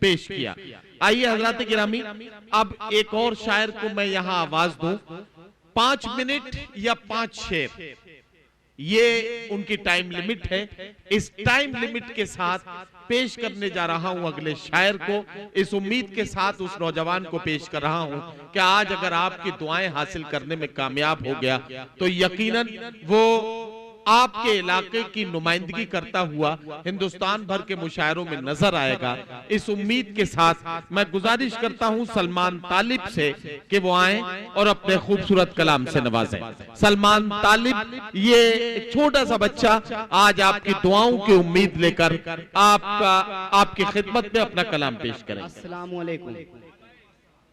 पेश किया। आइए हजरात गिरामी, अब एक और शायर को मैं यहां आवाज दूं। 5 मिनट या 5 शेर, ये उनकी टाइम लिमिट है। इस टाइम लिमिट के साथ पेश करने जा रहा हूं अगले शायर को, इस उम्मीद के साथ उस नौजवान को पेश कर रहा हूं कि आज अगर आपकी दुआएं हासिल करने में कामयाब हो गया तो यकीनन वो आपके इलाके की नुमाइंदगी करता हुआ हिंदुस्तान भर के मुशायरों में नजर आएगा। इस उम्मीद के साथ मैं गुजारिश करता हूं सलमान तालिब से कि वो आए और अपने खूबसूरत कलाम से नवाजें। सलमान तालिब, ये छोटा सा बच्चा आज आपकी दुआओं की उम्मीद लेकर आपकी खिदमत में अपना कलाम पेश करें। अस्सलाम वालेकुम।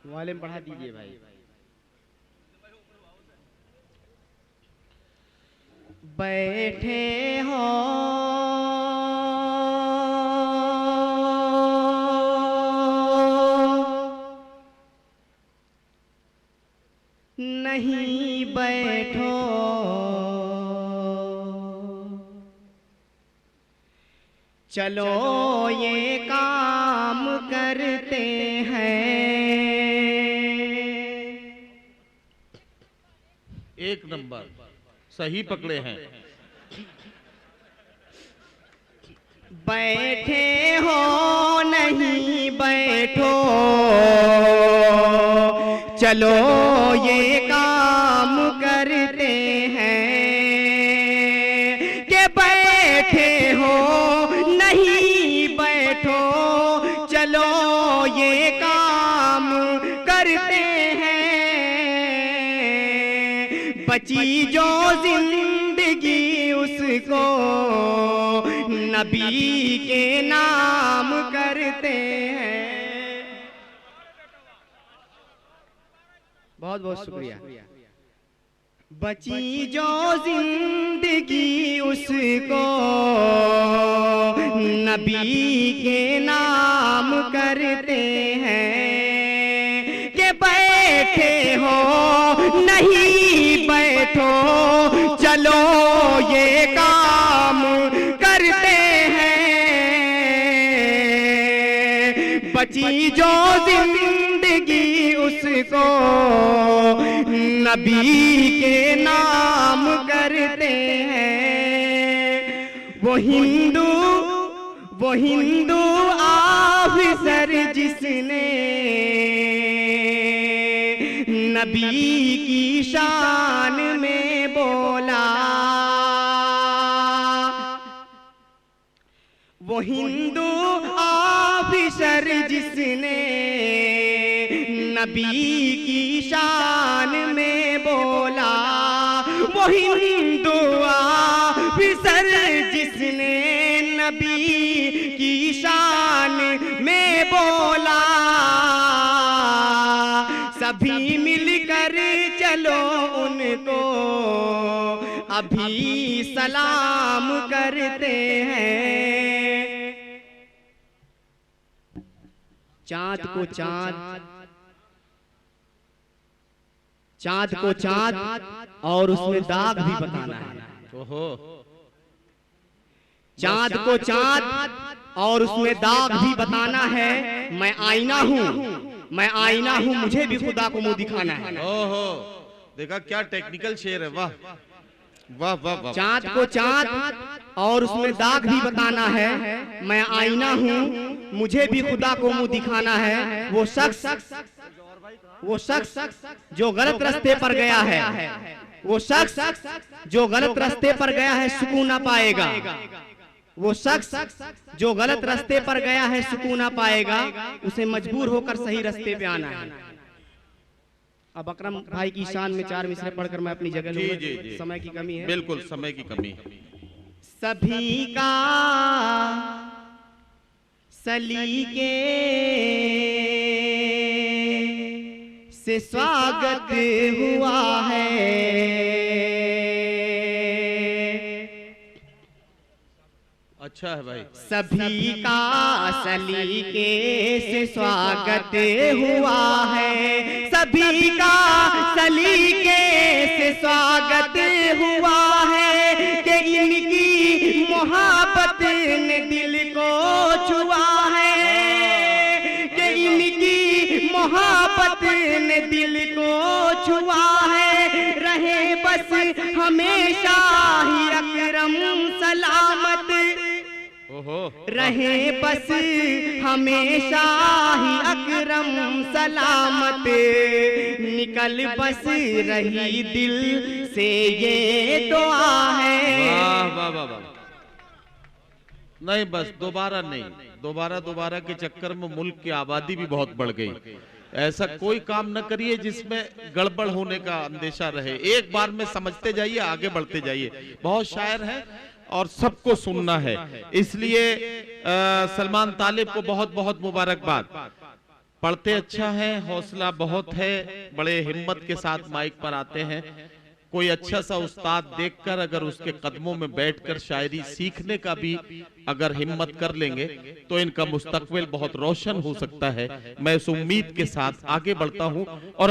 वालेकुम बढ़ा दीजिए भाई। बैठे हो नहीं बैठो, चलो ये काम करते हैं। एक नंबर सही पकड़े हैं। बैठे हो नहीं बैठो, चलो ये काम करते हैं। के बैठे हो नहीं बैठो, चलो ये काम करते हैं। बची जो जिंदगी उसको नबी के नाम करते हैं। बहुत बहुत शुक्रिया। बची जो जिंदगी उसको नबी के नाम करते हैं। के बैठे हो नहीं बैठो, चलो ये काम करते हैं। बची जो जिंदगी उसको नबी के नाम करते हैं। वो हिंदू ऑफिसर जिसने नबी की शान में बोला, वो हिंदू ऑफिसर जिसने नबी की शान में बोला, वो हिंदू ऑफिसर जिसने नबी की शान में बोला। सभी मिलकर चलो उनको अभी सलाम करते हैं। चांद को चांद, चांद को चांद और उसमें दाग भी बताना है। ओहो। चांद को चांद और उसमें दाग भी बताना है। मैं आईना हूँ, मैं आईना हूँ, मुझे भी खुदा को मुंह दिखाना है। ओहो, देखा क्या टेक्निकल शेर है। वाह वाह वाह वाह। चांद को चांद और उसमें दाग भी बताना है। मैं आईना हूँ, मुझे भी खुदा को मुंह दिखाना है। वो शख्स जो गलत रास्ते पर गया है, वो शख्स जो गलत रास्ते पर गया है सुकून ना पाएगा। वो शख्स जो गलत रास्ते पर गया है सुकून ना पाएगा। उसे मजबूर होकर सही रास्ते पे आना है। अब अकरम भाई की शान में 4 मिसरे पढ़कर मैं अपनी जगह लूंगा। समय की कमी है। बिल्कुल समय की कमी है। सभी का सलीके से स्वागत हुआ है। अच्छा है भाई। सभी का सलीके से स्वागत हुआ है। सभी का सलीके से स्वागत हुआ है कि इनकी मोहब्बत ने दिल को छुआ है। मोहब्बत ने दिल को छुआ है, रहे बस हमेशा ही अकरम सलामत, रहे बस हमेशा ही अकरम सलामत, निकल बस रही दिल से ये दुआ है। वाह वाह वाह वाह। नहीं बस दोबारा नहीं, दोबारा के चक्कर में मुल्क की आबादी भी बहुत बढ़ गई। ऐसा कोई काम न करिए जिसमें गड़बड़ होने का अंदेशा रहे। एक बार में समझते जाइए, आगे बढ़ते जाइए। बहुत शायर है और सबको सुनना है, इसलिए सलमान तालिब को बहुत बहुत मुबारकबाद। पढ़ते अच्छा है, हौसला बहुत है, बड़े हिम्मत के साथ माइक पर आते हैं। कोई अच्छा सा उस्ताद देखकर अगर उसके कदमों में बैठकर शायरी सीखने का भी अगर हिम्मत कर लेंगे तो इनका मुस्तकबिल बहुत रोशन हो सकता है। मैं इस उम्मीद के साथ आगे बढ़ता हूं और